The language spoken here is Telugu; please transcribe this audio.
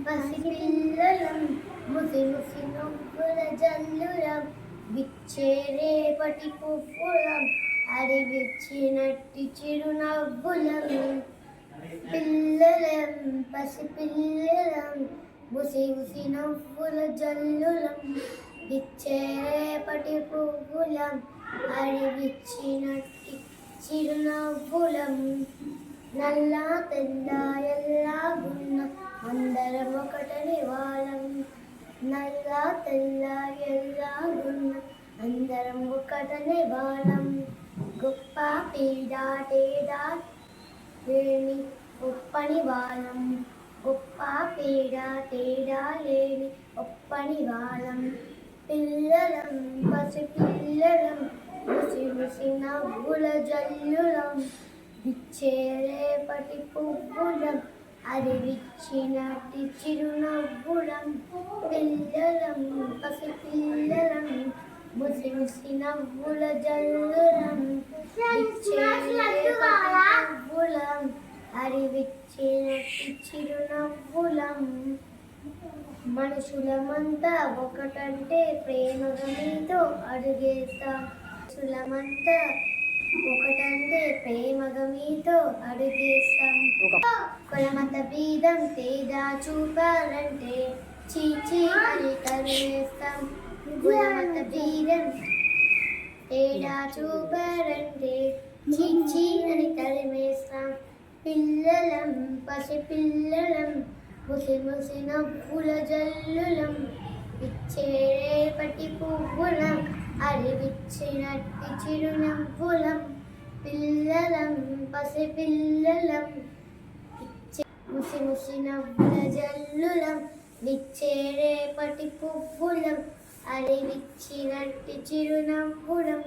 పసిపిల్లలం ముసి ముసి నవ్వుల జల్లులం విచ్చేరేపటి పువ్వులం అడివిచ్చినట్టి చిరునవ్వులం పిల్లలం పసిపిల్లలం ముసి ముసి నవ్వుల జల్లులం విచ్చేరేపటి పువ్వులం అడివిచ్చినట్టి చిరునవ్వులం నల్లా తెల్ల ఎల్లాగున్న అందరం ఒకటని వాళ్ళం నల్లా తెల్ల ఎల్లాగున్న అందరం ఒకటని వాళ్ళం గొప్ప పీడా తేడా లేని ఒప్పని వాళ్ళం గొప్ప పీడా తేడా లేని ఒప్పని వాళ్ళం పిల్లలం పసిపిల్లలం ముసి ముసి నవ్వుల జల్లులం విచ్చేరేపటి పువ్వులం అరివిచ్చినట్టి చిరునవ్వులం పిల్లలం పసిపిల్లలం ముసి ముసి నవ్వుల జల్లులం విచ్చేరేపటి పువ్వులం అరివిచ్చినట్టి చిరునవ్వులం మనుషులమంతా ఒకటంటే ప్రేమగా మీతో అడుగేస్తాం మనుషులమంతా ఒకటంటే ప్రేమగా మీతో అడుగేస్తాం కులమత భేదం తేడా చూపాలంటే చీచి అని తరిమేస్తాం కులమత భేదం తేడా చూపాలంటే చీచి అని తరిమేస్తాం పిల్లలం పసిపిల్లలం ముసి ముసి నవ్వుల జల్లులం ఇచ్చేరేపటి పువ్వులం అరివిచ్చినట్టి చిరునవ్వులం పిల్లలం పసిపిల్లలం ముసి ముసి నవ్వుల జల్లులం విచ్చేరేపటి పువ్వులం అరివిచ్చినట్టి చిరునవ్వులం